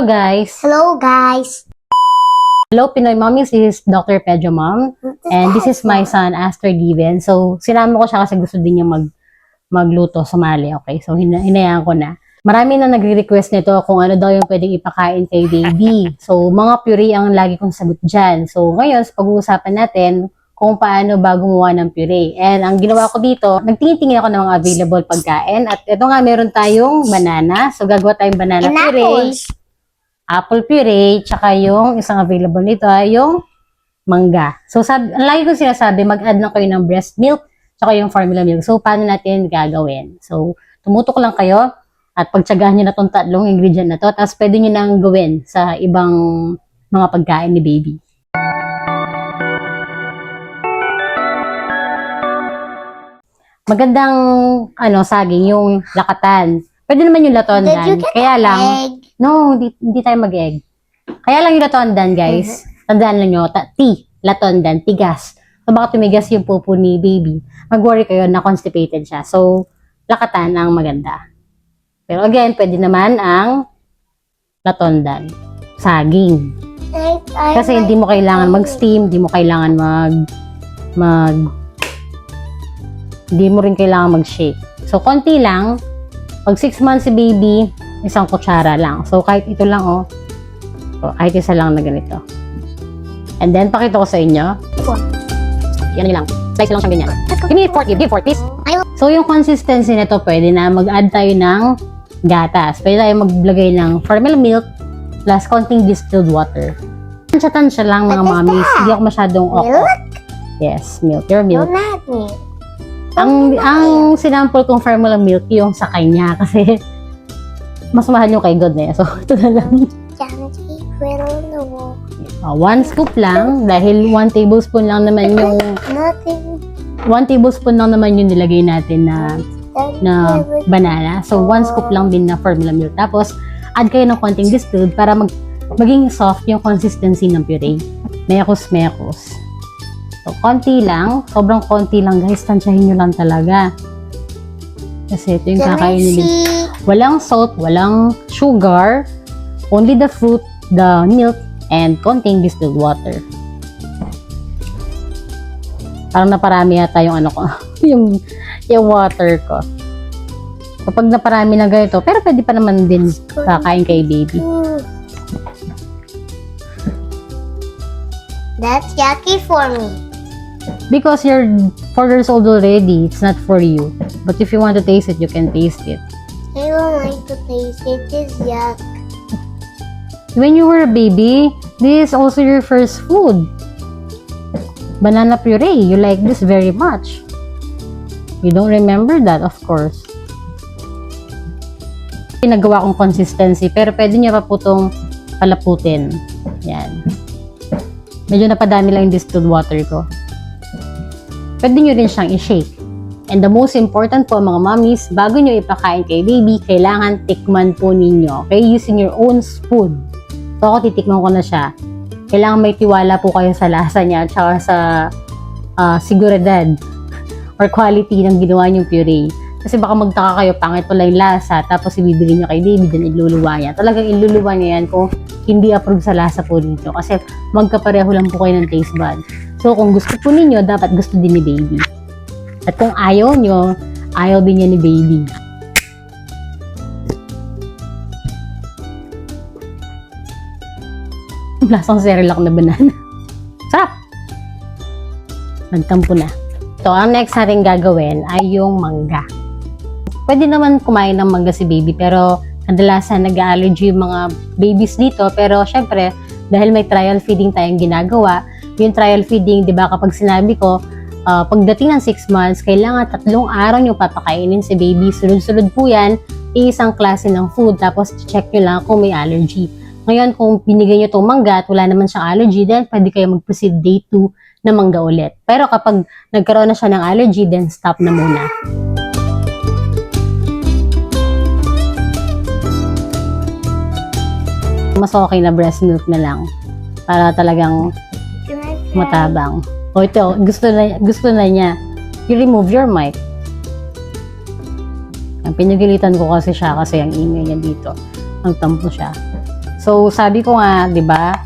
Hello guys! Hello guys! Hello Pinoy Mommies, this is Dr. Pedro Mom. And this is my son, Aster Given. So, sinama ko siya kasi gusto din niya magluto, sumali. Okay, so hinayaan ko na. Marami na nagre-request nito kung ano daw yung pwedeng ipakain kay baby. So, mga puree ang lagi kong sagot dyan. So, ngayon, pag-uusapan natin kung paano ba gumawa ng puree. And ang ginawa ko dito, nagtingin-tingin ako ng mga available pagkain. At ito nga, meron tayong banana. So, gagawa tayong banana puree. Apple puree, tsaka yung isang available nito ay yung mangga. So, lagi ko sinasabi, mag-add lang kayo ng breast milk, tsaka yung formula milk. So, paano natin gagawin? So, tumutok lang kayo at pagtsagahan nyo na itong tatlong ingredient na to. Tapos, pwede nyo nang gawin sa ibang mga pagkain ni baby. Magandang, saging, yung lakatan. Pwede naman yung latondan. Kaya lang, egg? No, hindi tayo mag-egg. Kaya lang yung latondan, guys. Tandaan lang nyo, latondan, tigas. So, baka tumigas yung pupo ni baby. Mag-worry kayo na constipated siya. So, lakatan ang maganda. Pero again, pwede naman ang latondan. Saging. Kasi hindi mo kailangan mag-steam, hindi mo kailangan hindi mo rin kailangan mag-shake. So, konti lang. Pag 6 months si baby, isang kutsara lang. So, kahit ito lang, So, kahit isa lang na ganito. And then, pakita ko sa inyo. Yan lang. Slice lang siyang ganyan. Give me fork. Give fork, please. So, yung consistency nito, pwede na mag-add tayo ng gatas. Pwede tayo maglagay ng formula milk plus konting distilled water. Tansya-tansya lang, mga mommies. Hindi ako masyadong Milk? Yes, milk. Your milk. No, not milk. Ang sinample kong formula milk yung sa kanya kasi mas mahal yung kay God na So, ito na lang. 1 scoop lang dahil 1 tablespoon lang naman yung 1 tablespoon lang naman yung nilagay natin na banana. So, 1 scoop lang din na formula milk. Tapos, add kayo ng konting distilled para maging soft yung consistency ng puree. Mekos-mekos. So, konti lang. Sobrang konti lang, guys. Tansyahin nyo lang talaga. Kasi ito yung kakainin. Walang salt, walang sugar. Only the fruit, the milk, and konting distilled water. Parang naparami yata yung yung water ko. Kapag naparami na ganito, pero pwede pa naman din kakain kay baby. That's yucky for me. Because you're 4 years old already, it's not for you. But if you want to taste it, you can taste it. I don't like to taste it. It's yuck. When you were a baby, this is also your first food. Banana puree, you like this very much. You don't remember that, of course. Pinagawa kong consistency, pero pwede nyo pa po itong palaputin. Yan. Medyo napadami lang yung distilled water ko. Pwede nyo rin siyang i-shake. And the most important po mga mommies, bago nyo ipakain kay baby, kailangan tikman po ninyo. Okay? Using your own spoon. So ako titikman ko na siya. Kailangan may tiwala po kayo sa lasa niya at saka sa seguridad or quality ng ginawa niyong puree. Kasi baka magtaka kayo, pangit pala yung lasa, tapos ibibigay niyo kay baby, then iluluwa niya. Talagang iluluwa niya yan kung hindi approve sa lasa po ninyo. Kasi magkapareho lang po kayo ng taste bud. So, kung gusto po ninyo, dapat gusto din ni baby. At kung ayaw nyo, ayaw din niya ni baby. Lasang Cerelac na banana. Sarap! Nagtampo na. So, ang next natin gagawin ay yung mangga. Pwede naman kumain ng mangga si baby, pero kadalasan nag-allergy yung mga babies dito. Pero, syempre, dahil may trial feeding tayong ginagawa, yung trial feeding, di ba, kapag sinabi ko, pagdating ng 6 months, kailangan 3 araw nyo papakainin si baby. Sunod-sunod po yan, isang klase ng food, tapos check nyo lang kung may allergy. Ngayon, kung binigay nyo itong mangga at wala naman siyang allergy, then pwede kayo mag-proceed day 2 na mangga ulit. Pero kapag nagkaroon na siya ng allergy, then stop na muna. Mas okay na breast milk na lang para talagang matabang. O ito, gusto na niya. You remove your mic. Pinagilitan ko kasi siya kasi ang ingay niya dito. Nagtampo siya. So, sabi ko nga, di ba,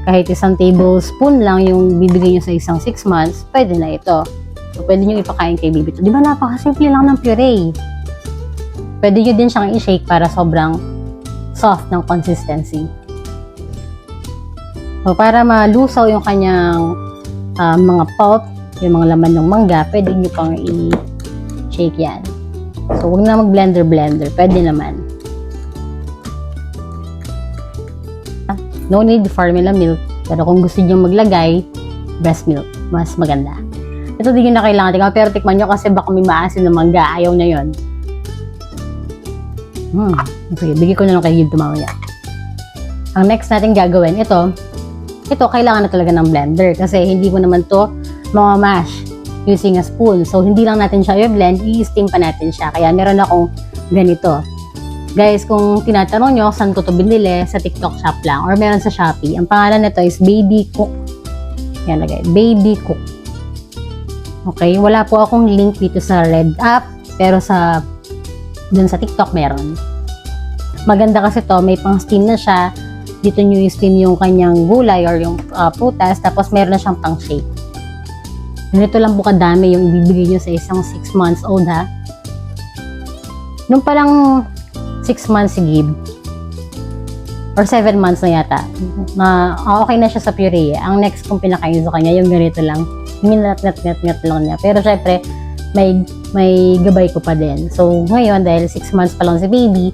kahit isang tablespoon lang yung bibigay nyo sa isang 6 months, pwede na ito. So, pwede nyo ipakain kay baby ito. Di ba, napakasimple lang ng puree. Pwede nyo din siyang i-shake para sobrang soft ng consistency. So, para malusaw yung kanyang mga pulp, yung mga laman ng mangga, pwede nyo pang i-shake yan. So, huwag na mag-blender. Pwede naman. No need formula milk. Pero kung gusto nyo maglagay, breast milk. Mas maganda. Ito di nyo na kailangan tingnan. Pero tikman nyo kasi baka may maasin ng mangga. Ayaw na yun. Sige, bigay ko na lang kay Gid mamaya. Ang next natin gagawin, ito kailangan na talaga ng blender. Kasi hindi mo naman to mamamash using a spoon. So, hindi lang natin siya i-blend, i-steam pa natin siya. Kaya meron akong ganito. Guys, kung tinatanong nyo saan ko ito binili, sa TikTok shop lang or meron sa Shopee. Ang pangalan nito is Baby Cook. Yan lagay, Baby Cook. Okay, wala po akong link dito sa Red app, pero dun sa TikTok meron. Maganda kasi to, may pang steam na siya. Dito nyo i-steam yung kanyang gulay or yung prutas, tapos meron na siyang pang shake. Ganito lang po kadami yung ibibigay nyo sa isang 6 months old ha. Nung palang 6 months si Gib, or 7 months na yata, okay na siya sa puree. Ang next kong pinakain sa kanya, yung ganito lang. Minat lang niya. Pero syempre, may gabay ko pa din. So, ngayon, dahil 6 months pa lang si baby,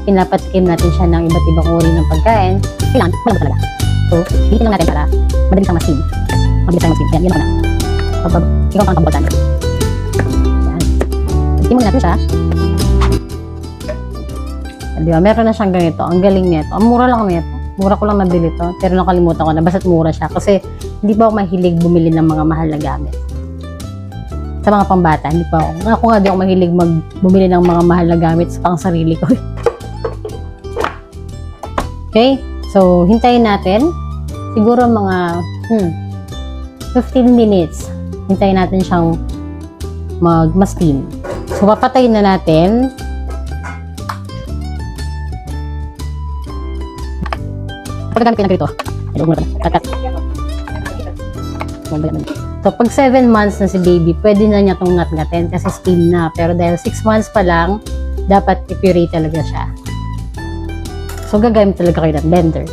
pinapatikim natin siya ng iba't ibang uri ng pagkain. Kailangan, malambot talaga. So, dito lang natin para madali siyang ma-steam. Mabilis tayong ma-steam. Yan ako na. Ikaw pang pamboltan. Yan. Steam natin siya. Diba? Meron na siyang ganito. Ang galing nito. Ang mura lang nito. Mura ko lang nabili to. Pero nakalimutan ko na. Basta't mura siya. Kasi hindi pa ako mahilig bumili ng mga mahal na gamit. Sa mga pambata, hindi pa ako. Ako nga di ako mahilig bumili ng mga mahal na gamit sa pang sarili ko. Okay? So, hintayin natin. Siguro mga 15 minutes. Hintayin natin siyang mag-steam. So, papatayin na natin. Pagkagamit ko ng ganito. So, pag 7 months na si baby, pwede na niya itong ngat-ngatin kasi steam na. Pero dahil 6 months pa lang, dapat i-puree talaga siya. So, gagamit talaga kayo ng blender.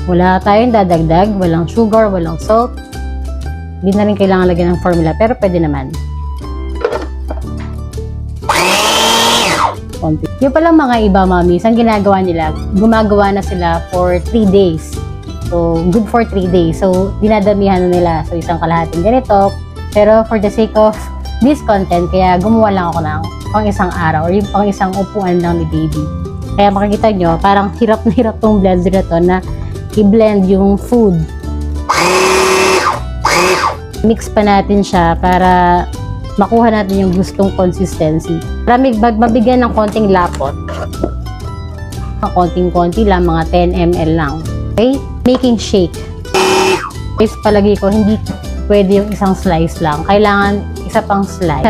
Wala tayong dadagdag, walang sugar, walang salt. Hindi na rin kailangan lagyan ng formula, pero pwede naman. Yung pala mga iba, mommies, ang ginagawa nila, gumagawa na sila for 3 days. So, good for 3 days. So, dinadamihan na nila. So, isang kalahating ganito. Pero for the sake of this content, kaya gumawa lang ako ng pang isang araw or yung pang isang upuan lang ni baby. Kaya makikita nyo, parang hirap na hirap tong blender na to na i-blend yung food. Mix pa natin siya para makuha natin yung gustong consistency. Para mabigyan ng konting lapot. Konting-konti lang, mga 10 ml lang. Okay? Making shake. Guys, palagi ko, hindi pwede yung isang slice lang. Kailangan isa pang slice.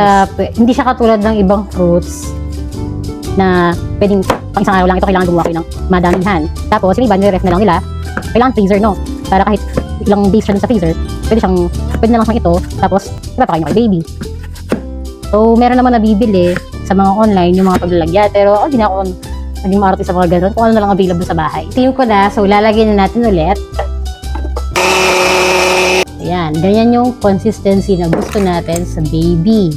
Hindi siya katulad ng ibang fruits na pwedeng pang isang araw lang ito kailangan gumawa kayo ng madamihan. Tapos, yung iba, nire-ref na lang nila. Kailangan freezer, no? Para kahit ilang days siya sa freezer, pwede na lang siyang ito. Tapos, ipapakain nyo kay baby. So, meron naman nabibili sa mga online yung mga paglalagyan. Pero, di na ako naging maarte sa mga ganun. Kung ano na lang available sa bahay. Steam ko na. So, lalagyan na natin ulit. Ayan. Ganyan yung consistency na gusto natin sa baby.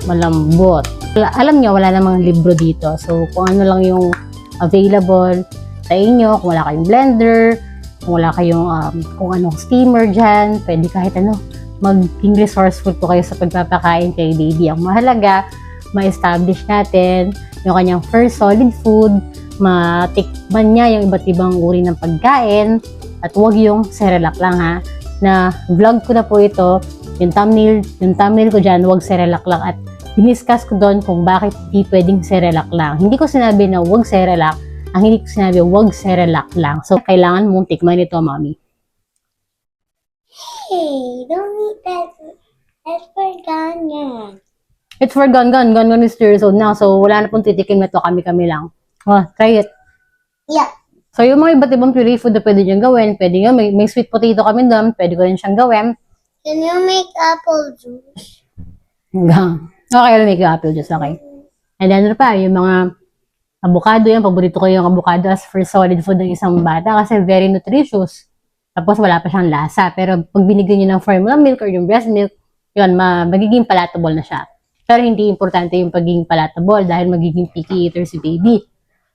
Malambot. Alam nyo, wala namang libro dito. So, kung ano lang yung available sa inyo. Kung wala kayong blender, kung wala kayong kung anong steamer dyan, pwede kahit ano. Maging resourceful po kayo sa pagpapakain kay baby. Ang mahalaga, ma-establish natin yung kanyang first solid food, matikman niya yung iba't ibang uri ng pagkain, at huwag yung Cerelac lang ha. Na vlog ko na po ito, yung thumbnail ko dyan, huwag Cerelac lang, at diniscuss ko doon kung bakit hindi pwedeng Cerelac lang. Hindi ko sinabi na huwag Cerelac, ang hindi ko sinabi huwag Cerelac lang. So, kailangan mong tikman ito, mommy. Hey, don't eat that. That's for Ganyan. It's for Gan is 3 years old now, so wala na pong titikim na to, kami lang. Oh, try it. Yeah. So, yung mga iba't ibang puree food na pwede niyang gawin, pwede nga, may sweet potato kami doon, pwede ko rin siyang gawin. Can you make apple juice? Hanggang. Okay, I'll make you apple juice, okay. And then, ano pa, yung mga avocado yan, paborito ko yung avocado as for solid food ng isang bata kasi very nutritious. Tapos wala pa siyang lasa. Pero pag binigyan niyo ng formula milk or yung breast milk, yun, magiging palatable na siya. Pero hindi importante yung pagiging palatable dahil magiging picky eater si baby.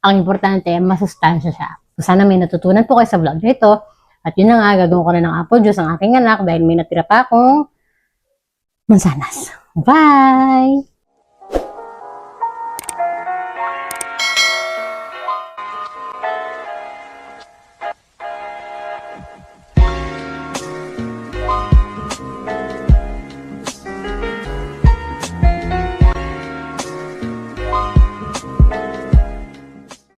Ang importante, masustansya siya. So, sana may natutunan po kayo sa vlog nito. At yun na nga, gagawin ko na ng apple juice ang aking anak dahil may natira pa akong mansanas. Bye!